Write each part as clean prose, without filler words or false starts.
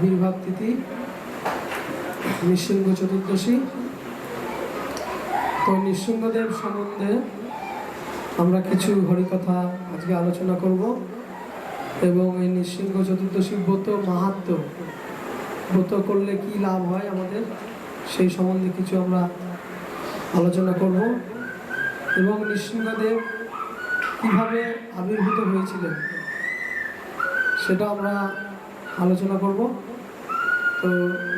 আবির্ভাব তিথি নৃসিংহ চতুর্দশী। তো নৃসিংহদেব সম্বন্ধে আমরা কিছু হরিকথা আজকে আলোচনা করব এবং এই নৃসিংহ চতুর্দশী ব্রত মাহাত্ম্য, ব্রত করলে কি লাভ হয় আমাদের, সেই সম্বন্ধে কিছু আমরা আলোচনা করব এবং নৃসিংহদেব কীভাবে আবির্ভূত হয়েছিলেন সেটা আমরা আলোচনা করব। তো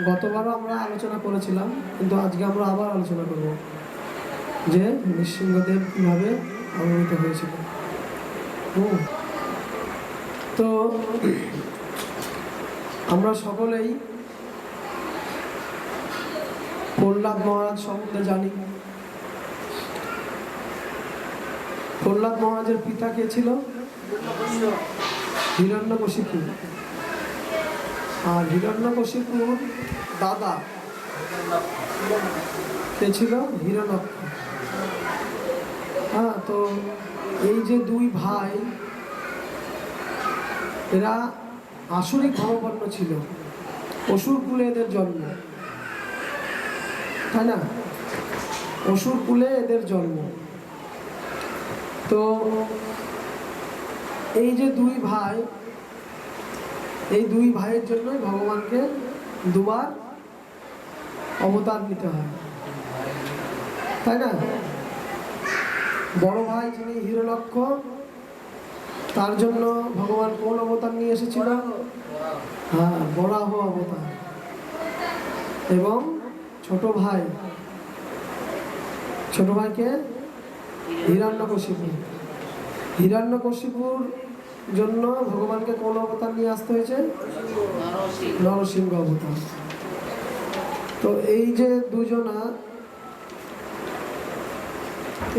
গতবারও আমরা আলোচনা করেছিলাম, কিন্তু আজকে আমরা আবার আলোচনা করব যে নৃসিংহদেব কীভাবে আবির্ভূত হয়েছিল। তো আমরা সকলেই প্রহ্লাদ মহারাজ সম্বন্ধে জানি। প্রহ্লাদ মহারাজের পিতা কে ছিল? হিরণ্যকশিপু। আর হিরণ্যকশিপুর দাদা কে ছিল? হিরণ্যক্ষ। হ্যাঁ, তো এই যে দুই ভাই, এরা আসুরিক ভাবাপন্ন ছিল, অসুর কুলে এদের জন্ম, তাই না? অসুর কুলে এদের জন্ম। তো এই যে দুই ভাই, এই দুই ভাইয়ের জন্যই ভগবানকে দুবার অবতার নিতে হয়, তাই না? বড় ভাই যিনি হিরণ্যক্ষ, তার জন্য ভগবান কোন অবতার নিয়ে এসেছিল? হ্যাঁ, বরাহ অবতার। এবং ছোট ভাইকে হিরণ্যকশিপু। হিরণ্যকশিপুর জন্য ভগবানকে কোন অবতার নিয়ে আসতে হয়েছে? নরসিংহ অবতার। তো এই যে দুজনা,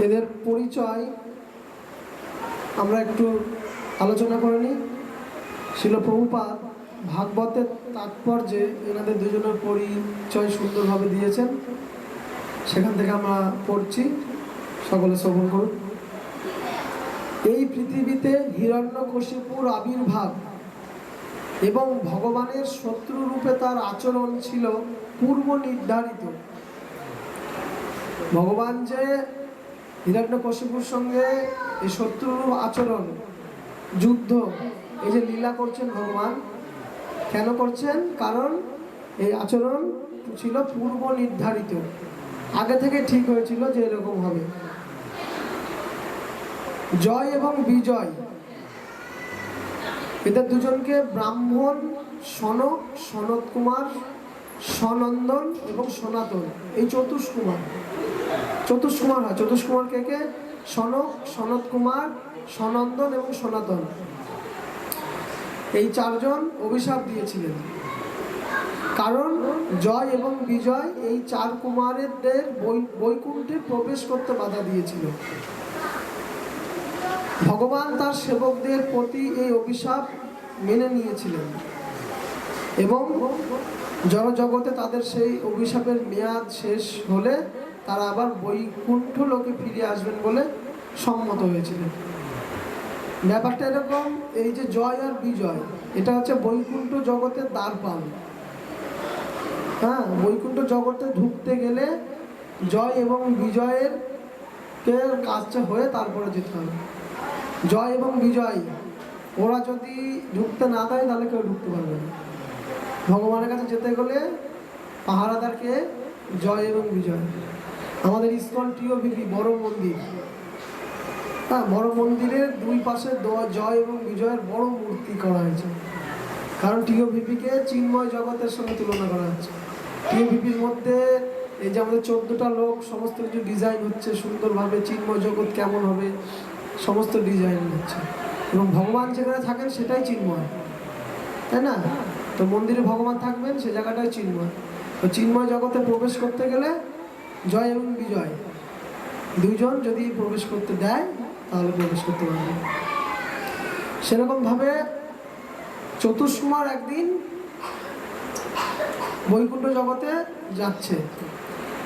এদের পরিচয় আমরা একটু আলোচনা করে নিই। শিল প্রভুপাদ ভাগবতের তাৎপর্যে এনাদের দুজনের পরিচয় সুন্দরভাবে দিয়েছেন, সেখান থেকে আমরা পড়ছি, সকলে শ্রবণ করুন। এই পৃথিবীতে হিরণ্যকশিপুর আবির্ভাব এবং ভগবানের শত্রু রূপে তার আচরণ ছিল পূর্ব নির্ধারিত। ভগবান যে হিরণ্যকশিপুর সঙ্গে এই শত্রুরূপ আচরণ, যুদ্ধ, এই যে লীলা করছেন ভগবান, কেন করছেন? কারণ এই আচরণ ছিল পূর্ব নির্ধারিত, আগে থেকে ঠিক হয়েছিল যে এরকম হবে। জয় এবং বিজয়, এদের দুজনকে ব্রাহ্মণ সনক, সনত কুমার, সনন্দন এবং সনাতন, এই চতুষ্কুমার হয়। চতুষ্কুমার কে কে? সনক, সনত কুমার, সনন্দন এবং সনাতন, এই চারজন অভিশাপ দিয়েছিলেন। কারণ জয় এবং বিজয় এই চার কুমারদের বৈকুণ্ঠে প্রবেশ করতে বাধা দিয়েছিল। ভগবান তার সেবকদের প্রতি এই অভিশাপ মেনে নিয়েছিলেন এবং জড়জগতে তাদের সেই অভিশাপের মেয়াদ শেষ হলে তারা আবার বৈকুণ্ঠ লোকে ফিরে আসবেন বলে সম্মত হয়েছিলেন। ব্যাপারটা এরকম, এই যে জয় আর বিজয়, এটা হচ্ছে বৈকুণ্ঠ জগতের দ্বারপাল। হ্যাঁ, বৈকুণ্ঠ জগতে ঢুকতে গেলে জয় এবং বিজয়ের কাজটা হয়ে তারপরে যেতে হবে। জয় এবং বিজয় ওরা যদি ঢুকতে না দেয় তাহলে কেউ ঢুকতে পারবে না। ভগবানের কাছে যেতে গেলে পাহারাদারকে জয় এবং বিজয়। আমাদের ইসকন টিওভিপি বড় মন্দির, হ্যাঁ, বড় মন্দিরের দুই পাশে জয় এবং বিজয়ের বড় মূর্তি করা হয়েছে, কারণ টিওভিপিকে চিন্ময় জগতের সঙ্গে তুলনা করা হচ্ছে। টিওভিপির মধ্যে এই যে আমাদের 14টা লোক, সমস্ত কিছু ডিজাইন হচ্ছে সুন্দরভাবে, চিন্ময় জগৎ কেমন হবে সমস্ত ডিজাইন হচ্ছে, এবং ভগবান যেখানে থাকেন সেটাই চিন্ময়, তাই না? তো মন্দিরে ভগবান থাকবেন, সে জায়গাটাই চিন্ময়। তো চিন্ময় জগতে প্রবেশ করতে গেলে জয় এবং বিজয় দুইজন যদি প্রবেশ করতে দেয় তাহলে প্রবেশ করতে পারবে। সেরকমভাবে চতুষ্কুমার একদিন বৈকুণ্ঠ জগতে যাচ্ছে,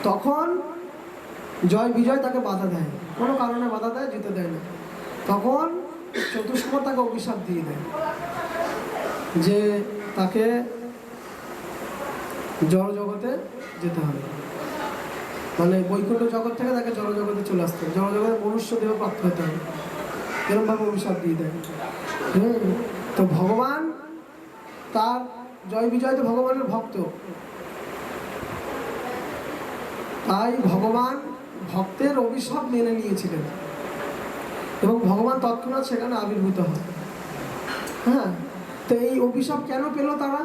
তখন জয় বিজয় তাকে বাধা দেয়, কোনো কারণে বাধা দেয়, যেতে দেয় না। তখন চতুষ্কুমার তাকে অভিশাপ দিয়ে দেয় যে তাকে জড় জগতে যেতে হবে, মানে বৈকুণ্ঠ জগৎ থেকে তাকে জড় জগতে চলে আসতে হবে, জড় জগতে মনুষ্য দেহ প্রাপ্ত হতে হবে, এরকমভাবে অভিশাপ দিয়ে দেয়। তো ভগবান তার জয় বিজয় তো ভগবানের ভক্ত, তাই ভগবান ভক্তের অভিশাপ মেনে নিয়েছিলেন এবং ভগবান তৎক্ষণাৎ সেখানে আবির্ভূত হয়। হ্যাঁ, তো এই অভিশাপ কেন পেল তারা?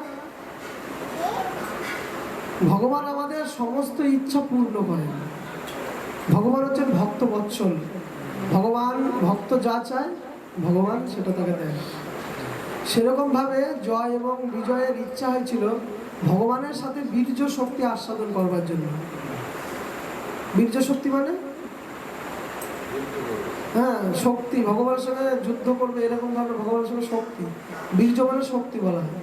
ভগবান আমাদের সমস্ত ইচ্ছা পূর্ণ করেন, ভগবান হচ্ছেন ভক্ত বৎসল, ভগবান ভক্ত যা চায় ভগবান সেটা তাকে দেয়। সেরকমভাবে জয় এবং বিজয়ের ইচ্ছা হয়েছিল ভগবানের সাথে বীর্য শক্তি আস্বাদন করবার জন্য। বীর্য শক্তি মানে হ্যাঁ শক্তি, ভগবানের সঙ্গে যুদ্ধ করবে এরকম ভাবে ভগবানের সঙ্গে শক্তি, বীর্য মানে শক্তি বলা হয়।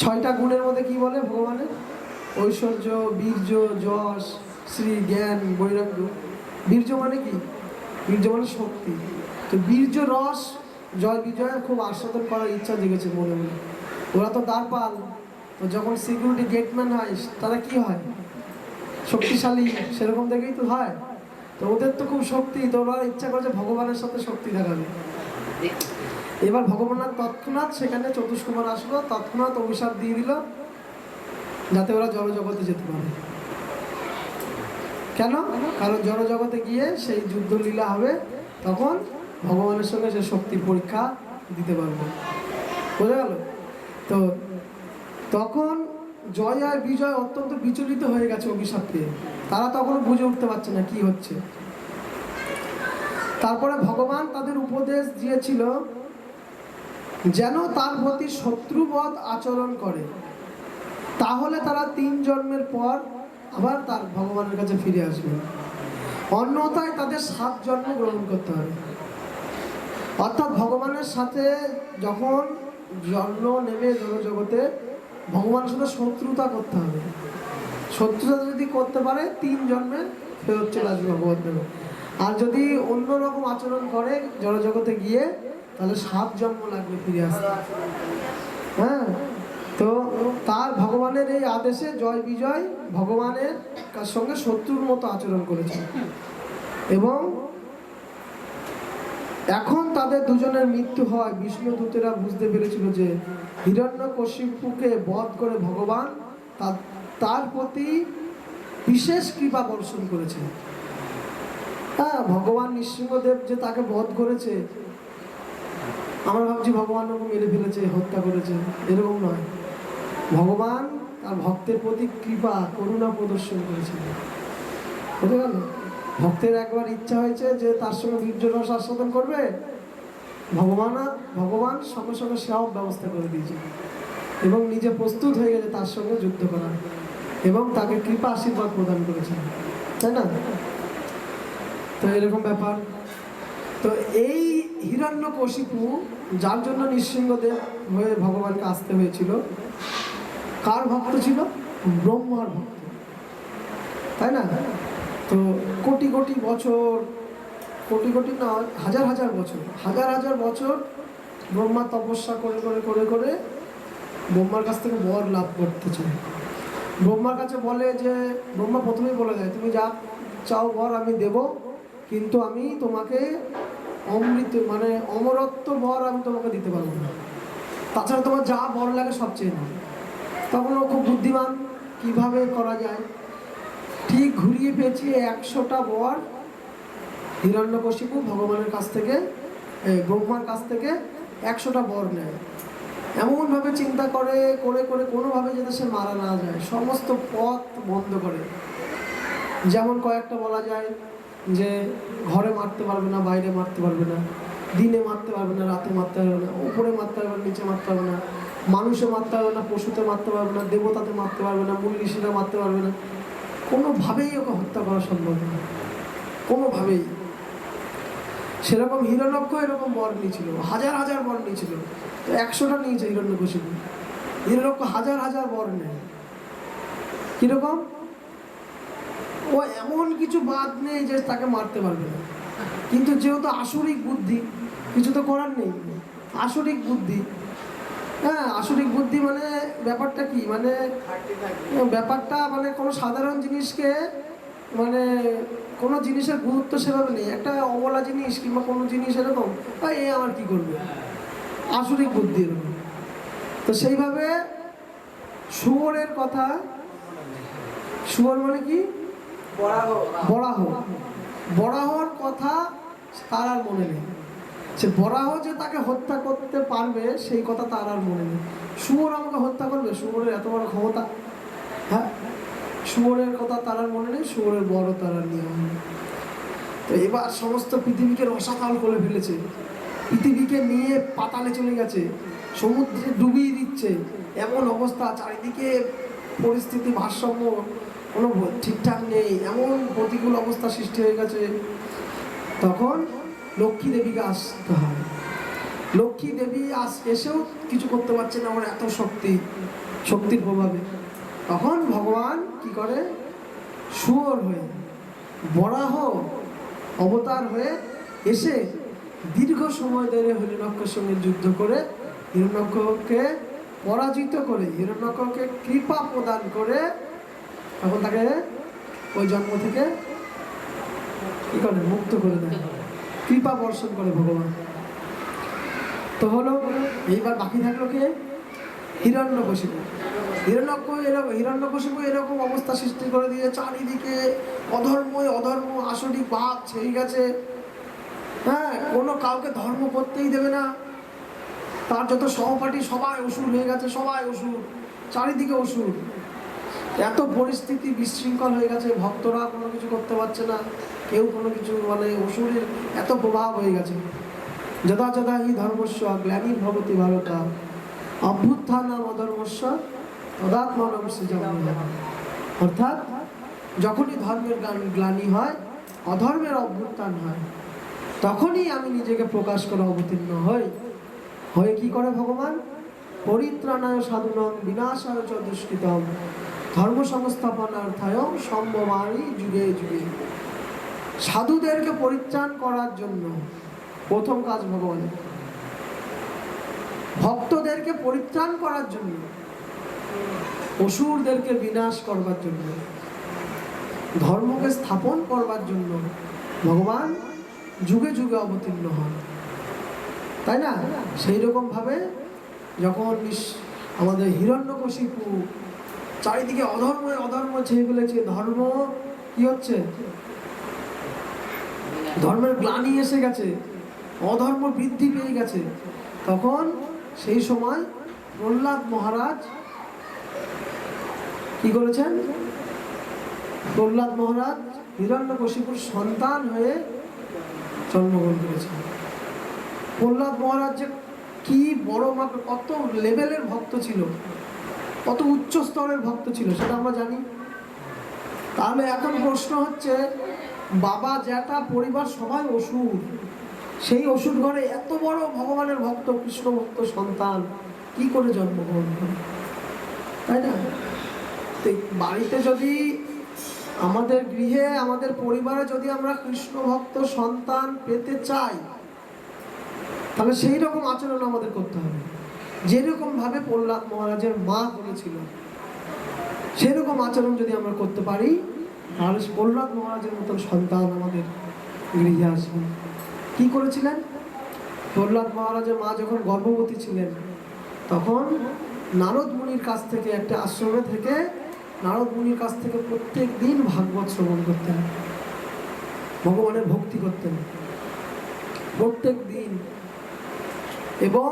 6টা গুণের মধ্যে কি বলে ভগবানের? ঐশ্বর্য, বীর্য, যশ, শ্রী, জ্ঞান, বৈরাগ্য। বীর্য মানে কি? বীর্য মানে শক্তি। তো বীর্য রস জয় বিজয়ের খুব আস্বাদন করার ইচ্ছা জেগেছে মনে মনে। ওরা তো দ্বারপাল, তো যখন সিকিউরিটি গেটম্যান হয় তারা কি হয়? শক্তিশালী, সেরকম দেখেই তো হয়। তো ওদের তো খুব শক্তি, তো ওরা ইচ্ছা করছে ভগবানের সাথে শক্তি দেখাবে। এবার ভগবানের তৎক্ষণাৎ সেখানে চতুষ্কুমার আসলো, তৎক্ষণাৎ অভিশাপ দিয়ে দিল যাতে ওরা জড় জগতে যেতে পারে। কেন? কারণ জড় জগতে গিয়ে সেই যুদ্ধ লীলা হবে, তখন ভগবানের সঙ্গে সে শক্তির পরীক্ষা দিতে পারবে। বোঝা গেল? তো তখন জয় আর বিজয় অত্যন্ত বিচলিত হয়ে গেছে অভিশাপ পেয়ে, তারা তখনও বুঝে উঠতে পারছে না কি হচ্ছে। তারপরে ভগবান তাদের উপদেশ দিয়েছিল যেন তার প্রতি শত্রুবৎ আচরণ করে, তাহলে তারা 3 জন্মের পর আবার তার ভগবানের কাছে ফিরে আসবে, অন্যথায় তাদের 7 জন্ম গ্রহণ করতে হবে। অর্থাৎ ভগবানের সাথে যখন জন্ম নেবে জগতে, ভগবানের সাথে শত্রুতা করতে হবে। শত্রুতা যদি করতে পারে 3 জন্মে ফেরত চলে আসবে ভগবান দেব। আর যদি অন্যরকম আচরণ করে জড়জগতে গিয়ে, তাহলে 7 জন্ম লাগবে ফিরে আসতে। হ্যাঁ, তো তার ভগবানের এই আদেশে জয় বিজয় ভগবানের সঙ্গে শত্রুর মতো আচরণ করেছে এবং এখন তাদের দুজনের মৃত্যু হয়। বিষ্ণুদূতেরা বুঝতে পেরেছিল যে হিরণ্যকশিপুকে বধ করে ভগবান তার প্রতি বিশেষ কৃপা বর্ষণ করেছে। হ্যাঁ, ভগবান নৃসিংহদেব যে তাকে বধ করেছে, আমরা ভাবছি ভগবান ওকে মেরে ফেলেছে, হত্যা করেছে, এরকম নয়। ভগবান তার ভক্তের প্রতি কৃপা করুণা প্রদর্শন করেছে। বুঝতে গেল? ভক্তের একবার ইচ্ছা হয়েছে যে তার সঙ্গে বীর্য রস আস্বাদন করবে, ভগবান সঙ্গে সঙ্গে সব ব্যবস্থা করে দিয়েছে এবং নিজে প্রস্তুত হয়ে গেছে তার সঙ্গে যুদ্ধ করার, এবং তাকে কৃপা আশীর্বাদ প্রদান করেছে, তাই না? তো এরকম ব্যাপার। তো এই হিরণ্যকশিপু যার জন্য নৃসিংহদেব হয়ে ভগবানকে আসতে হয়েছিল, কার ভক্ত ছিল? ব্রহ্মার ভক্ত, তাই না? তো কোটি কোটি বছর, কোটি কোটি না, হাজার হাজার বছর, হাজার হাজার বছর ব্রহ্মা তপস্যা করে করে করে করে ব্রহ্মার কাছ থেকে বর লাভ করতে চায়। ব্রহ্মার কাছে বলে যে, ব্রহ্মা প্রথমেই বলে দেয় তুমি যা চাও বর আমি দেব, কিন্তু আমি তোমাকে অমৃত মানে অমরত্ব বর আমি তোমাকে দিতে পারবো না, তাছাড়া তোমার যা বর লাগে সব চেয়ে নাও। তখন ও খুব বুদ্ধিমান, কিভাবে করা যায়, ঠিক ঘুরিয়ে পেঁচিয়ে 100টা বর হিরণ্যকশিপু ভগবানের কাছ থেকে, ব্রহ্মার কাছ থেকে 100টা বর নেয়। এমনভাবে চিন্তা করে করে করে কোনোভাবে যাতে সে মারা না যায়, সমস্ত পথ বন্ধ করে। যেমন কয়েকটা বলা যায় যে ঘরে মারতে পারবে না, বাইরে মারতে পারবে না, দিনে মারতে পারবে না, রাতে মারতে পারবে না, উপরে মারতে পারবে না, নিচে মারতে পারবে না, মানুষে মারতে পারবে না, পশুতে মারতে পারবে না, দেবতাতে মারতে পারবে না, মুনি ঋষিরা মারতে পারবে না, কোনোভাবেই ওকে হত্যা করা সম্ভব না, কোনোভাবেই। সেরকম হিরণ্যক্ষ এরকম বর নিয়েছিল, হাজার হাজার বর নিয়েছিল। তো 100টা নিয়েছে হিরণ্যকশিপু, হিরণ্যক্ষ হাজার হাজার বর নেয়। কিরকম? ও এমন কিছু বাদ নেই যে তাকে মারতে পারবে না, কিন্তু যেহেতু আসরিক বুদ্ধি, কিছু তো করার নেই, আসরিক বুদ্ধি, হ্যাঁ, আসরিক বুদ্ধি মানে ব্যাপারটা কি, মানে ব্যাপারটা মানে কোনো সাধারণ জিনিসকে, মানে কোনো জিনিসের গুরুত্ব সেভাবে নেই, একটা অবলা জিনিস কিংবা কোনো জিনিস এরকম এ আমার কি করবে, আসরিক বুদ্ধি এরকম। তো সেইভাবে শুয়োরের কথা, শুয়োর মানে কি, বরাহ, বরাহর কথা তার আর মনে নেই। সে বরাহ যে তাকে হত্যা করতে পারবে সেই কথা তার আর মনে নেই। শুয়োর আমাকে হত্যা করবে, শুয়োরের এত বড় ক্ষমতা? হ্যাঁ, শুয়োরের কথা তার আর মনে নেই, শুয়োরের বড় তার আর নিয়ম নেই। তো এবার সমস্ত পৃথিবীকে রসাতল করে ফেলেছে, পৃথিবীকে নিয়ে পাতালে চলে গেছে, সমুদ্রে ডুবিয়ে দিচ্ছে, এমন অবস্থা, চারিদিকে পরিস্থিতি ভারসাম্য কোনো ঠিকঠাক নেই, এমন প্রতিকূল অবস্থা সৃষ্টি হয়ে গেছে। তখন লক্ষ্মী দেবীকে আসতে হয়। লক্ষ্মী দেবী এসেও কিছু করতে পারছে না, আমার এত শক্তির প্রভাবে। তখন ভগবান কি করে, শুয়োর হয়ে, বরাহ অবতার হয়ে এসে দীর্ঘ সময় ধরে হিরণ্যকের সঙ্গে যুদ্ধ করে হিরণ্যকে পরাজিত করে, হিরণ্যকে কৃপা প্রদান করে, তখন তাকে ওই জন্ম থেকে কি করে, মুক্ত করে দেয়, কৃপা বর্ষণ করে ভগবান। তো হলো, এইবার বাকি থাকলো কে, হিরণ্যকশিপু। হিরণ্যকশিপু এরকম অবস্থা সৃষ্টি করে দিয়ে চারিদিকে অধর্ম আসরিক ভাব ছেয়ে গেছে। হ্যাঁ, কোনো কাউকে ধর্ম করতেই দেবে না, তার যত সহপাঠী সবাই অসুর হয়ে গেছে, সবাই অসুর, চারিদিকে অসুর। এত পরিস্থিতি বিশৃঙ্খল হয়ে গেছে, ভক্তরা কোনো কিছু করতে পারছে না, কেউ কোনো কিছু, মানে অসুরের এত প্রভাব হয়ে গেছে। যদা যদা হি ধর্মস্য গ্লানির্ভবতি ভারত অভ্যুত্থানম অধর্মস্য তদাত্মানম সৃজনম। অর্থাৎ যখনই ধর্মের গ্লানি হয়, অধর্মের অভ্যুত্থান হয়, তখনই আমি নিজেকে প্রকাশ করে অবতীর্ণ হয়ে কি করে ভগবান, পরিত্রাণায় সাধুনং বিনাশায় চ দুষ্কৃতম ধর্ম সংস্থাপনার্থায় সম্ভবামি যুগে যুগে। সাধুদেরকে পরিত্রাণ করার জন্য প্রথম কাজ ভগবানের, ভক্তদেরকে পরিত্রাণ করার জন্য, অসুরদেরকে বিনাশ করবার জন্য, ধর্মকে স্থাপন করবার জন্য ভগবান যুগে যুগে অবতীর্ণ হন, তাই না? সেই রকম ভাবে যখন আমাদের হিরণ্যকশিপু চারিদিকে অধর্ম ছেয়ে ফেলেছে, ধর্ম কি হচ্ছে, ধর্মের গ্লানি এসে গেছে, অধর্ম বৃদ্ধি পেয়ে গেছে, তখন সেই সময় প্রহ্লাদ মহারাজ কি করেছেন, প্রহ্লাদ মহারাজ হিরণ্যকশিপুর সন্তান হয়ে জন্মগ্রহণ করেছেন। প্রহ্লাদ মহারাজ যে কি বড় মাপের, কত লেভেলের ভক্ত ছিল, কত উচ্চ স্তরের ভক্ত ছিল সেটা আমরা জানি। তাহলে এখন প্রশ্ন হচ্ছে, বাবা জ্যাঠা পরিবার সবাই অসুর, সেই অসুর ঘরে এত বড় ভগবানের ভক্ত, কৃষ্ণ ভক্ত সন্তান কি করে জন্মগ্রহণ করে, তাই না? বাড়িতে যদি, আমাদের গৃহে, আমাদের পরিবারে যদি আমরা কৃষ্ণ ভক্ত সন্তান পেতে চাই, তাহলে সেই রকম আচরণ আমাদের করতে হবে, যেরকম ভাবে প্রহ্লাদ মহারাজের মা করেছিল, সেরকম আচরণ যদি আমরা করতে পারি, তাহলে প্রহ্লাদ মহারাজের মতন সন্তান আমাদের গৃহে আসবে। কি করেছিলেন? প্রহ্লাদ মহারাজের মা যখন গর্ভবতী ছিলেন, তখন নারদ মুনির কাছ থেকে, একটা আশ্রমে থেকে নারদ মুনির কাছ থেকে প্রত্যেক দিন ভাগবত শ্রবণ করতেন, ভগবানের ভক্তি করতেন প্রত্যেক দিন। এবং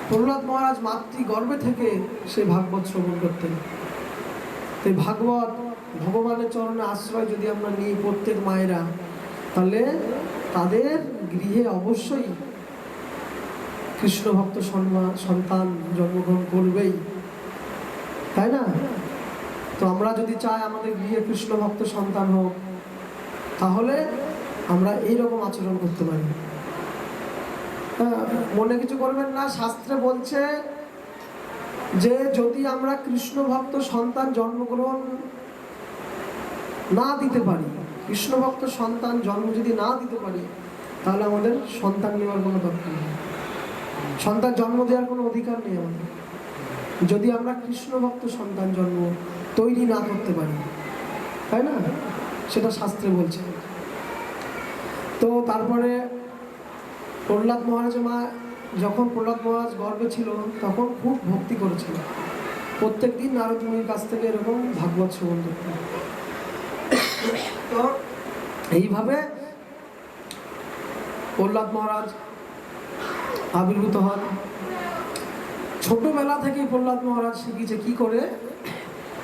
প্রহ্লাদ মহারাজ মাতৃ গর্ভে থেকে সে ভাগবত শ্রবণ করতেন। তাই ভাগবত, ভগবানের চরণে আশ্রয় যদি আমরা নিই প্রত্যেক মায়েরা, তাহলে তাদের গৃহে অবশ্যই কৃষ্ণ ভক্ত সন্তান জন্মগ্রহণ করবেই, তাই না? তো আমরা যদি চাই আমাদের গৃহে কৃষ্ণ ভক্ত সন্তান হোক, তাহলে আমরা এইরকম আচরণ করতে পারি। মনে কিছু করবেন না, শাস্ত্রে বলছে যে যদি আমরা কৃষ্ণ ভক্ত সন্তান জন্মগ্রহণ না দিতে পারি, কৃষ্ণ ভক্ত সন্তান জন্ম যদি না দিতে পারি, তাহলে আমাদের সন্তান নেওয়ার কোনো দরকার নেই। সন্তান জন্ম দেওয়ার কোনো অধিকার নেই আমাদের, যদি আমরা কৃষ্ণ ভক্ত সন্তান জন্ম তৈরি না করতে পারি, তাই না? সেটা শাস্ত্রে বলছে। তো তারপরে প্রহ্লাদ মহারাজের মা, যখন প্রহ্লাদ মহারাজ গর্ভে ছিল তখন খুব ভক্তি করেছিল, প্রত্যেক দিন নারদ মুনির কাছ থেকে এরকম ভাগবত শ্রবণ করতেন। তো এইভাবে প্রহ্লাদ মহারাজ আবির্ভূত হন। ছোটবেলা থেকেই প্রহ্লাদ মহারাজ শিখিয়েছে কি করে।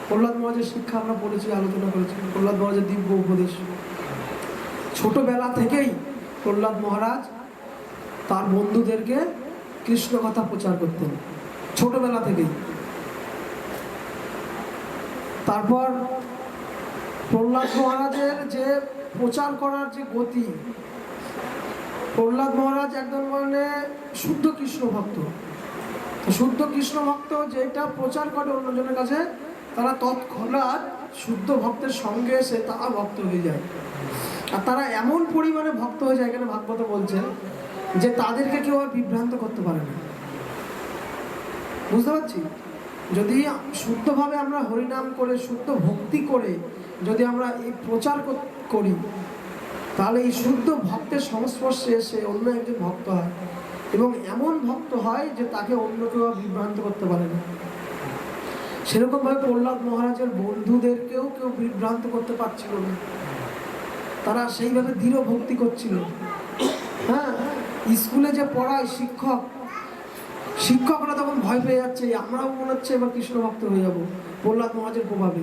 প্রহ্লাদ মহারাজের শিক্ষা আমরা পড়েছি, আলোচনা করেছি, প্রহ্লাদ মহারাজের দিব্য উপদেশ। ছোটবেলা থেকেই প্রহ্লাদ মহারাজ তার বন্ধুদেরকে কৃষ্ণ কথা প্রচার করতেন, ছোটবেলা থেকেই। তারপর প্রহ্লাদ মহারাজের যে প্রচার করার যে গতি, প্রহ্লাদ মহারাজ একদম মানে শুদ্ধ কৃষ্ণ ভক্ত। শুদ্ধ কৃষ্ণ ভক্ত যেটা প্রচার করে অন্যজনের কাছে, তারা তৎক্ষণাৎ শুদ্ধ ভক্তের সঙ্গে এসে তারা ভক্ত হয়ে যায়। আর তারা এমন পরিমাণে ভক্ত হয়ে যায়, এখানে ভাগবত বলছেন যে তাদেরকে কেউ আর বিভ্রান্ত করতে পারে না। বুঝতে পারছি? যদি শুদ্ধভাবে আমরা হরিনাম করে শুদ্ধ ভক্তি করে যদি আমরা এই প্রচার করি, তাহলে এই শুদ্ধ ভক্তের সংস্পর্শে এসে অন্য একজন ভক্ত হয়, এবং এমন ভক্ত হয় যে তাকে অন্য কেউ বিভ্রান্ত করতে পারে না। সেরকমভাবে প্রহ্লাদ মহারাজের বন্ধুদেরকেও কেউ বিভ্রান্ত করতে পারছিল না, তারা সেইভাবে দৃঢ় ভক্তি করছিল। হ্যাঁ, স্কুলে যে পড়ায় শিক্ষকরা তখন ভয় পেয়ে যাচ্ছে, আমরাও মনে হচ্ছে এবার কৃষ্ণ ভক্ত হয়ে যাবো প্রহ্লাদ মহারাজের প্রভাবে।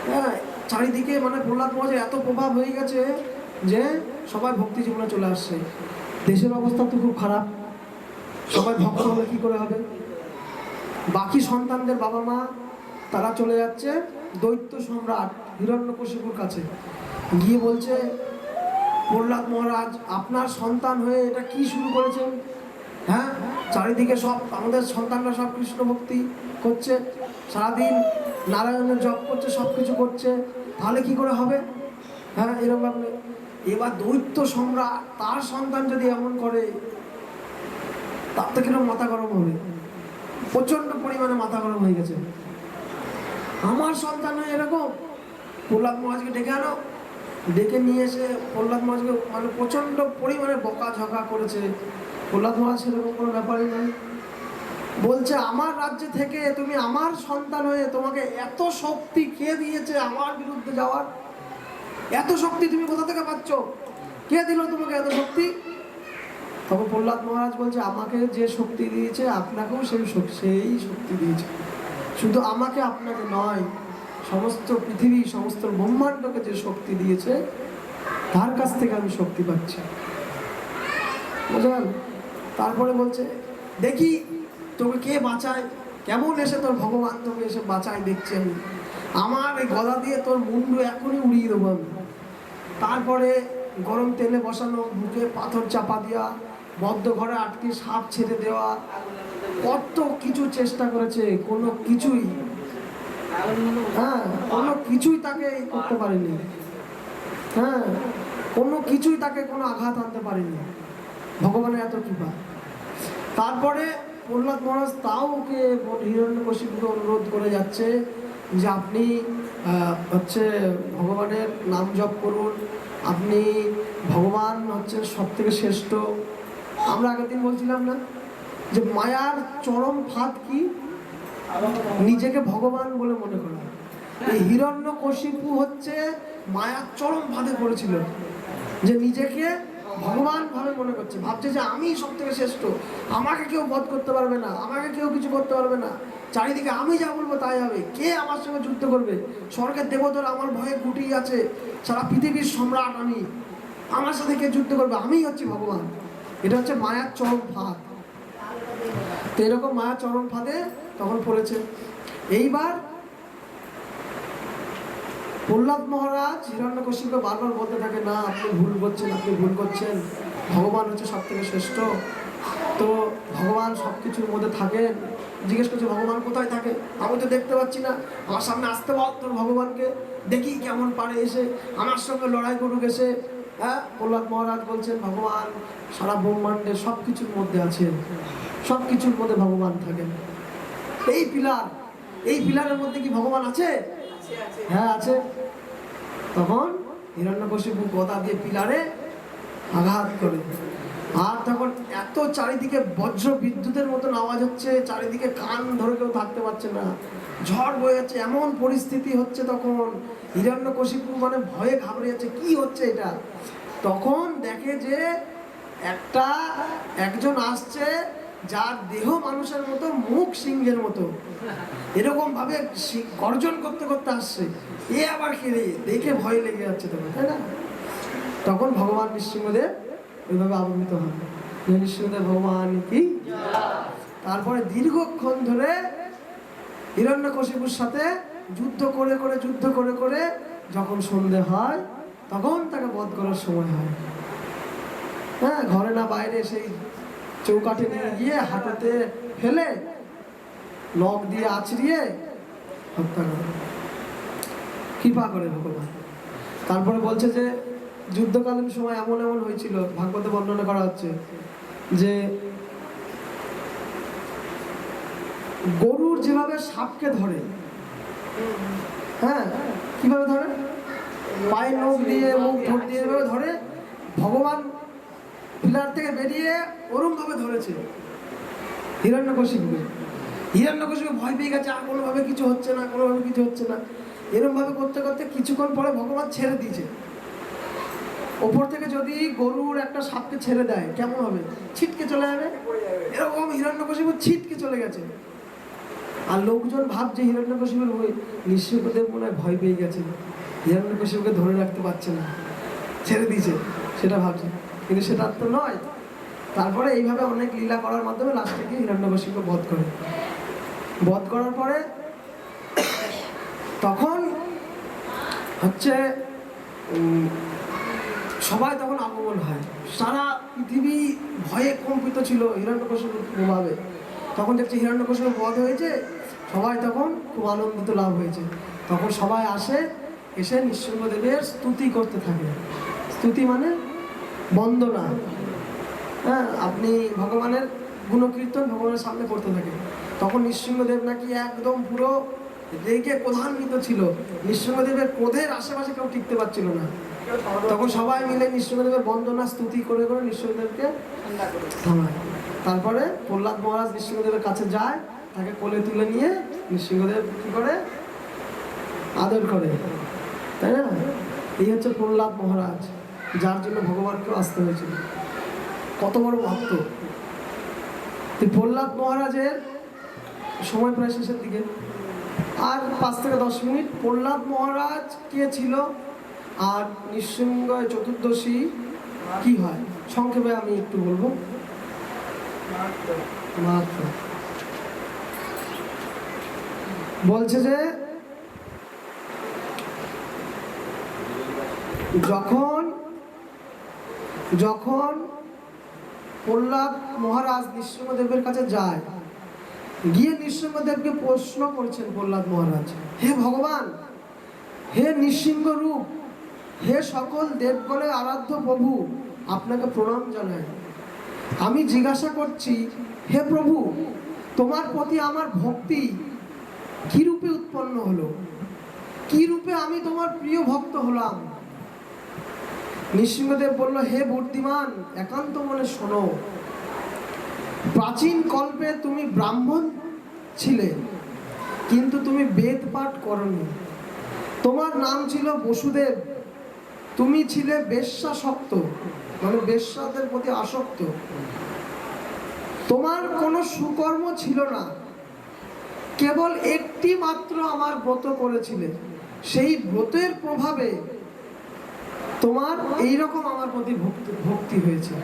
হ্যাঁ, চারিদিকে মানে প্রহ্লাদ মহারাজের এত প্রভাব হয়ে গেছে যে সবাই ভক্তি জীবনে চলে আসছে। দেশের অবস্থা তো খুব খারাপ, সবাই ভক্ত হলে কি করে হবে? বাকি সন্তানদের বাবা মা তারা চলে যাচ্ছে দৈত্য সম্রাট হিরণ্যকশিপুর কাছে, গিয়ে বলছে, প্রহ্লাদ মহারাজ আপনার সন্তান হয়ে এটা কি শুরু করেছেন? হ্যাঁ, চারিদিকে সব আমাদের সন্তানরা সব কৃষ্ণ ভক্তি করছে, সারাদিন নারায়ণের জপ করছে, সব কিছু করছে, তাহলে কি করে হবে? হ্যাঁ, এরকম ভাবে এবার দৈত্য সম্রাট তার সন্তান যদি এমন করে, তার তো কিরকম মাথা গরম হবে, প্রচন্ড পরিমাণে মাথা গরম হয়ে গেছে। আমার সন্তান হয়ে এরকম, প্রহ্লাদ মহারাজকে ডেকে আনো, ডেকে নিয়ে এসে প্রহ্লাদ মহারাজকে মানে প্রচন্ড পরিমাণে বকাঝকা করেছে। প্রহ্লাদ মহারাজ সেরকম কোনো ব্যাপারই নেই, বলছে আমার রাজ্যে থেকে তুমি আমার সন্তান হয়ে তোমাকে এত শক্তি কে দিয়েছে আমার বিরুদ্ধে যাওয়ার? এত শক্তি তুমি কোথা থেকে পাচ্ছ? কে দিল তোমাকে এত শক্তি? তখন প্রহ্লাদ মহারাজ বলছে, আমাকে যে শক্তি দিয়েছে আপনাকেও সেই শক্তি দিয়েছে, শুধু আমাকে আপনাকে নয়, সমস্ত পৃথিবী সমস্ত ব্রহ্মাণ্ডকে যে শক্তি দিয়েছে তার কাছ থেকে আমি শক্তি পাচ্ছি। বুঝলেন? তারপরে বলছে, দেখি তোকে কে বাঁচায়, কেমন এসে তোর ভগবান তোকে এসে বাঁচায় দেখছি আমি, আমার এই গদা দিয়ে তোর মুন্ডু এখনই উড়িয়ে দেবো আমি। তারপরে গরম তেলে বসানো, বুকে পাথর চাপা দেওয়া, বদ্ধ ঘরে আটকে সাপ ছেড়ে দেওয়া, কত কিছু চেষ্টা করেছে, কোনো কিছুই কোনো কিছুই তাকে করতে পারেনি। হ্যাঁ, কোনো কিছুই তাকে কোনো আঘাত আনতে পারেনি, ভগবানের এত কৃপা। তারপরে প্রহ্লাদ মহারাজ তাও ওকে হিরণ্যকশিপুকে অনুরোধ করে যাচ্ছে যে আপনি হচ্ছে ভগবানের নাম জপ করুন, আপনি ভগবান হচ্ছে সব থেকে শ্রেষ্ঠ। আমরা আগের দিন বলছিলাম না যে মায়ার চরম ফাঁদ কি? নিজেকে ভগবান বলে মনে করা। এই হিরণ্যকশিপু হচ্ছে মায়ার চরম ফাঁদে পড়েছিল, যে নিজেকে ভগবান ভাবে মনে করছে, ভাবছে যে আমি সব থেকে শ্রেষ্ঠ, আমাকে কেউ বধ করতে পারবে না, আমাকে কেউ কিছু করতে পারবে না, চারিদিকে আমি যা বলবো তাই হবে, কে আমার সঙ্গে যুদ্ধ করবে? স্বর্গের দেবতারা আমার ভয়ে গুটিয়ে আছে, সারা পৃথিবীর সম্রাট আমি, আমার সাথে কে যুদ্ধ করবে? আমিই হচ্ছি ভগবান। এটা হচ্ছে মায়ার চরম ফাঁদ। তো এরকম মায়ার চরম ফাঁদে তখন পড়েছে। এইবার প্রহ্লাদ মহারাজ হিরণ্যকশিপুকে বারবার বলতে থাকে, না আপনি ভুল করছেন, আপনি ভুল করছেন, ভগবান হচ্ছে সব থেকে শ্রেষ্ঠ। তো ভগবান সব কিছুর মধ্যে থাকেন। জিজ্ঞেস করছে, ভগবান কোথায় থাকে? আমি তো দেখতে পাচ্ছি না, আমার সামনে আসতে বল তোর ভগবানকে, দেখি কেমন পারে এসে আমার সঙ্গে লড়াই করুক এসে। হ্যাঁ, প্রহ্লাদ মহারাজ বলছেন ভগবান সারা ব্রহ্মাণ্ডের সব কিছুর মধ্যে আছেন, সব কিছুর মধ্যে ভগবান থাকেন। এই পিলারের মধ্যে কি ভগবান আছে? হ্যাঁ আছে। তখন হিরণ্যকশিপু গদা দিয়ে পিলারে আঘাত করে, আর তখন এত চারিদিকে বজ্র বিদ্যুতের মতন আওয়াজ হচ্ছে, চারিদিকে কান ধরে কেউ থাকতে পারছে না, ঝড় বয়ে যাচ্ছে, এমন পরিস্থিতি হচ্ছে। তখন হিরণ্যকশিপু মানে ভয়ে ঘাবড়ে যাচ্ছে, কি হচ্ছে এটা। তখন দেখে যে একজন আসছে, যার দেহ মানুষের মতো, মুখ সিংহের মতো, এরকম ভাবে গর্জন করতে করতে আসছে। এ আবার কে রে, দেখে ভয় লেগে যাচ্ছে তখন, তাই না? তখন ভগবান নৃসিংহদেব ওইভাবে আবির্ভূত হন। নৃসিংহদেব ভগবান কি। তারপরে দীর্ঘক্ষণ ধরে হিরণ্যকশিপুর সাথে যুদ্ধ করে করে যখন সন্ধে হয়, তখন তাকে বধ করার সময় হয়। হ্যাঁ, ঘরে না বাইরে সেই চৌকাঠে নিয়ে গিয়ে হাঁটুতে ফেলে নখ দিয়ে আছড়িয়ে হত্যা করে, কৃপা করে ভগবান। তারপরে বলছে যে যুদ্ধকালীন সময় এমন এমন হয়েছিল, ভাগবতে বর্ণনা করা হচ্ছে যে গরুর যেভাবে সাপকে ধরে, হ্যাঁ কিভাবে ধরে, পায়ের নখ দিয়ে, মুখ ঠোঁট দিয়ে এভাবে ধরে, ভগবান পিলার থেকে বেরিয়ে ওরম ভাবে ধরেছে হিরণ্যকশিপুকে। হিরণ্যকশিপু ভয় পেয়ে গেছে, আর কোনোভাবে কিছু হচ্ছে না, কোনোভাবে কিছু হচ্ছে না। এরকম ভাবে করতে করতে কিছুক্ষণ পরে ভগবান ছেড়ে দিয়েছে। ওপর থেকে যদি গরুর একটা সাপকে ছেড়ে দেয় কেমন হবে, ছিটকে চলে যাবে, এরকম হিরণ্যকশিপু ছিটকে চলে গেছে। আর লোকজন ভাবছে হিরণ্যকশিপুর নৃসিংহদেব মনে হয় ভয় পেয়ে গেছে, হিরণ্যকশিপুকে ধরে রাখতে পারছে না, ছেড়ে দিয়েছে, সেটা ভাবছে, কিন্তু সেটা তো নয়। তারপরে এইভাবে অনেক লীলা করার মাধ্যমে লাস্টে গিয়ে হিরণ্যকশিপুকে বধ করে। বধ করার পরে তখন হচ্ছে সবাই তখন আগমন হয়, সারা পৃথিবী ভয়ে কম্পিত ছিল হিরণ্যকশিপুর প্রভাবে। তখন দেখছে হিরণ্যকশিপুর বধ হয়েছে, সবাই তখন খুব আনন্দিত লাভ হয়েছে। তখন সবাই আসে, এসে নৃসিংহদেবের স্তুতি করতে থাকে। স্তুতি মানে বন্দনা। হ্যাঁ, আপনি ভগবানের গুণকীর্তন ভগবানের সামনে করতে থাকে। তখন নৃসিংহদেব নাকি একদম পুরো রেগে ক্রোধান্বিত ছিল, নৃসিংহদেবের ক্রোধের আশেপাশে কেউ টিকতে পারছিল না। তখন সবাই মিলে নৃসিংহদেবের বন্দনা স্তুতি করে করে নৃসিংহদেবকে থামায়। তারপরে প্রহ্লাদ মহারাজ নৃসিংহদেবের কাছে যায়, তাকে কোলে তুলে নিয়ে নৃসিংহদেব কি করে আদর করে, তাই না? এই হচ্ছে প্রহ্লাদ মহারাজ, যার জন্য ভগবানকেও আসতে হয়েছিল। কত বড় ভক্ত। প্রহ্লাদ মহারাজের সময় প্রায় শেষের দিকে, আর 5 থেকে 10 মিনিট। প্রহ্লাদ মহারাজ কে ছিল, আর নৃসিংহ চতুর্দশী কি হয়, সংক্ষেপে আমি একটু বলবো। বলছে যে যখন যখন প্রহ্লাদ মহারাজ নৃসিংহদেবের কাছে যায়, গিয়ে নৃসিংহদেবকে প্রশ্ন করছেন প্রহ্লাদ মহারাজ, হে ভগবান, হে নৃসিংহ রূপ, হে সকল দেবগণের আরাধ্য প্রভু, আপনাকে প্রণাম জানাই। আমি জিজ্ঞাসা করছি, হে প্রভু, তোমার প্রতি আমার ভক্তি কি রূপে উৎপন্ন হলো, কি রূপে আমি তোমার প্রিয় ভক্ত হলাম? নৃসিংহদেব বলল, হে বুদ্ধিমান, একান্ত মনে শোনো। প্রাচীন কল্পে তুমি ব্রাহ্মণ ছিলে, কিন্তু তুমি বেদ পাঠ করনি। তোমার নাম ছিল বসুদেব, তুমি ছিলে বেশ্যাসক্ত, মানে বেশ্যাদের প্রতি আসক্ত। তোমার কোনো সুকর্ম ছিল না, কেবল একটি মাত্র আমার ব্রত করেছিলে। সেই ব্রতের প্রভাবে তোমার এইরকম আমার প্রতি ভক্তি হয়েছে।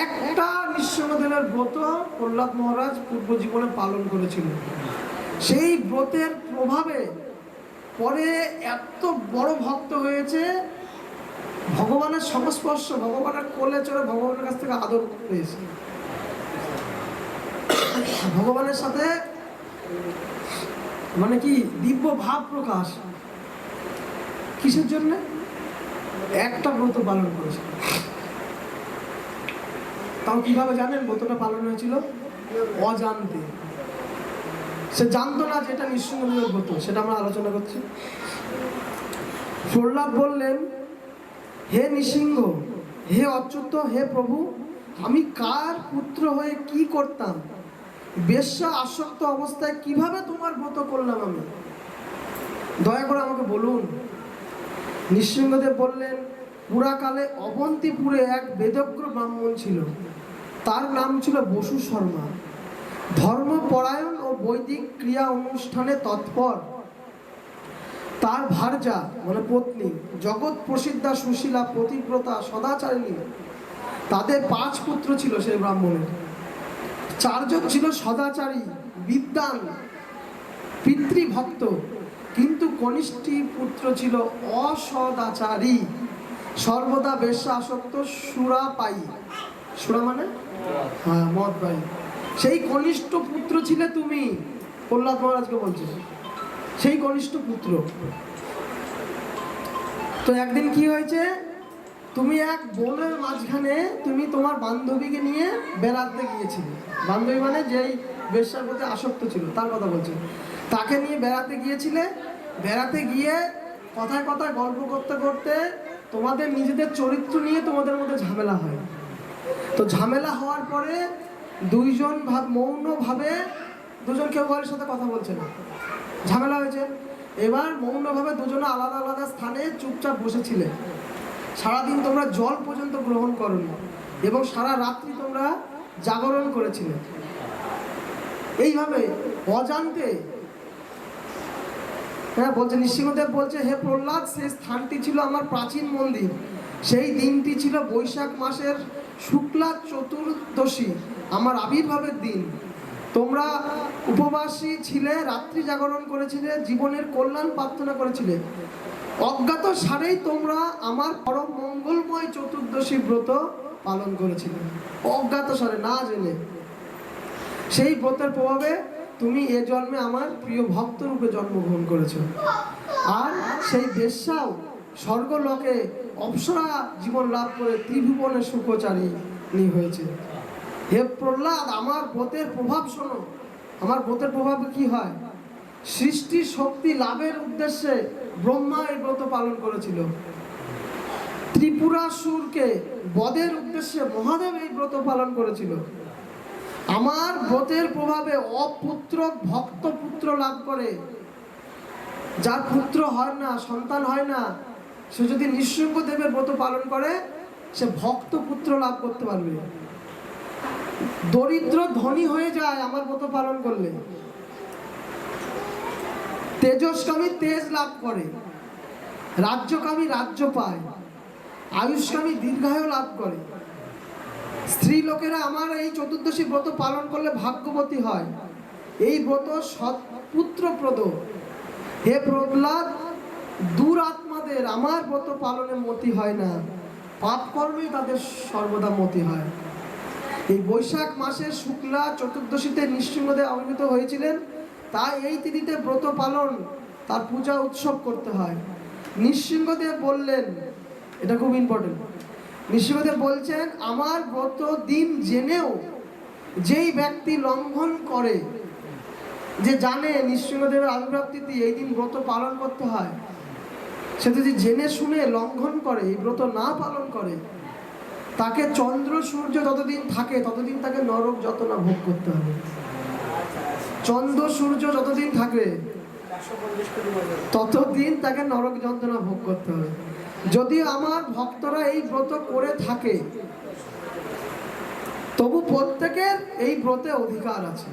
একটা নৃসিংহদেবের ব্রত প্রহ্লাদ মহারাজ পূর্ব জীবনে পালন করেছিল, সেই ব্রতের প্রভাবে পরে এত বড় ভক্ত হয়েছে, ভগবানের সংস্পর্শ, ভগবানের কোলে চড়ে ভগবানের কাছ থেকে আদর পেয়েছে, ভগবানের সাথে মানে কি দিব্য ভাব প্রকাশ। কিসের জন্য? একটা ব্রত পালন করেছিল। তাও কিভাবে জানেন ব্রতটা পালন হয়েছিল? অজান্তে। সে জানতো না যে এটা নৃসিংহদেবের ব্রত, সেটা আমরা আলোচনা করছি। প্রহ্লাদ বললেন, হে নৃসিংহ, হে অচ্যুত, হে প্রভু, আমি কার পুত্র হয়ে কি করতাম? বেশ্যা আসক্ত অবস্থায় কিভাবে তোমার ব্রত করলাম আমি? দয়া করে আমাকে বলুন। নৃসিংহদেব বললেন, পুরাকালে অবন্তিপুরে এক বেদজ্ঞ ব্রাহ্মণ ছিল, তার নাম ছিল বসু শর্মা। ধর্মপরায়ণ ও বৈদিক ক্রিয়া অনুষ্ঠানে তৎপর। তার ভার্যা মানে পত্নী জগৎ প্রসিদ্ধা সুশীলা পতিব্রতা সদাচারিণী। তাদের 5 পুত্র ছিল সেই ব্রাহ্মণের। 4 জন ছিল সদাচারী, বিদ্বান, পিতৃভক্ত, কিন্তু কনিষ্ঠী পুত্র ছিল অসদাচারী, সর্বদা বেশ্যা আসক্ত, সুরাপায়ী। সুরা মানে হ্যাঁ, মদ পায়ী। সেই কনিষ্ঠ পুত্র ছিলে তুমি, প্রহ্লাদ মহারাজকে বলছে, সেই কনিষ্ঠ পুত্র। তো একদিন কি হয়েছে, তুমি এক বনের মাঝখানে তুমি তোমার বান্ধবীকে নিয়ে বেড়াতে গিয়েছিলে। বান্ধবী মানে যেই বেশ্যার প্রতি আসক্ত ছিল তার কথা বলছে। তাকে নিয়ে বেড়াতে গিয়েছিলে। বেড়াতে গিয়ে কথায় কথায় গল্প করতে করতে তোমাদের নিজেদের চরিত্র নিয়ে তোমাদের মধ্যে ঝামেলা হয়। তো ঝামেলা হওয়ার পরে দুইজন মৌনভাবে, দুজন কেউ কারোর সাথে কথা বলছে না, ঝামেলা হয়েছে। এবার মৌনভাবে দুজনে আলাদা আলাদা স্থানে চুপচাপ বসেছিলে। সারাদিন তোমরা জল পর্যন্ত গ্রহণ করোনি এবং সারা রাত্রি তোমরা জাগরণ করেছিলে। এইভাবে অজান্তে, হ্যাঁ বলছে, নৃসিংহদেব বলছে, হে প্রহ্লাদ, সেই স্থানটি ছিল আমার প্রাচীন মন্দির। সেই দিনটি ছিল বৈশাখ মাসের শুক্লা চতুর্দশী, আমার আবির্ভাবের দিন। তোমরা উপবাসী ছিলে, রাত্রি জাগরণ করেছিলে, জীবনের কল্যাণ প্রার্থনা করেছিলে। অজ্ঞাত সারেই তোমরা আমার পরম মঙ্গলময় চতুর্দশী ব্রত পালন করেছিলে, অজ্ঞাত সারে, না জেনে। সেই ব্রতের প্রভাবে তুমি এ জন্মে আমার প্রিয় ভক্ত রূপে জন্মগ্রহণ করেছো। আর সেই বেশ্যাও স্বর্গলোকে অপ্সরা জীবন লাভ করে ত্রিভুবনের সুখচারিণী হয়েছে। হে প্রহ্লাদ, আমার ব্রতের প্রভাব শোনো। আমার ব্রতের প্রভাবে কি হয়? সৃষ্টি শক্তি লাভের উদ্দেশ্যে ব্রহ্মা এই ব্রত পালন করেছিল। ত্রিপুরাসুরকে বধের উদ্দেশ্যে মহাদেব এই ব্রত পালন করেছিল। আমার ব্রতের প্রভাবে অপুত্র ভক্ত পুত্র লাভ করে। যার পুত্র হয় না, সন্তান হয় না, সে যদি নৃসিংহদেবের ব্রত পালন করে, সে ভক্ত পুত্র লাভ করতে পারবে। দরিদ্র ধনী হয়ে যায় আমার ব্রত পালন করলে। তেজস্কামী তেজ লাভ করে, রাজ্যকামী রাজ্য পায়, আয়ুষ্কামী দীর্ঘায়ু লাভ করে। স্ত্রী লোকেরা আমার এই চতুর্দশী ব্রত পালন করলে ভাগ্যবতী হয়। এই ব্রত সৎপুত্রপ্রদ। হে প্রহ্লাদ, দুরাত্মাদের আমার ব্রত পালনে মতি হয় না, পাপ কর্মেই তাদের সর্বদা মতি হয়। এই বৈশাখ মাসের শুক্লা চতুর্দশীতে নৃসিংহদেব আবির্ভূত হয়েছিলেন, তাই এই তিথিতে ব্রত পালন, তার পূজা উৎসব করতে হয়। নৃসিংহদেব বললেন, এটা খুব ইম্পর্টেন্ট, নৃসিংহদেব বলছেন, আমার ব্রত দিন জেনেও যেই ব্যক্তি লঙ্ঘন করে, যে জানে নৃসিংহদেবের আবির্ভাব তিথি এই দিন ব্রত পালন করতে হয়, সে যদি জেনে শুনে লঙ্ঘন করে, এই ব্রত না পালন করে, তাকে চন্দ্র সূর্য যতদিন থাকে ততদিন তাকে নরক যাতনা ভোগ করতে হবে। চন্দ্র সূর্য যতদিন থাকে ততদিন তাকে নরক যন্ত্রণা ভোগ করতে হবে। যদি আমার ভক্তরা এই ব্রত করে থাকে, তবু প্রত্যেকের এই ব্রতে অধিকার আছে।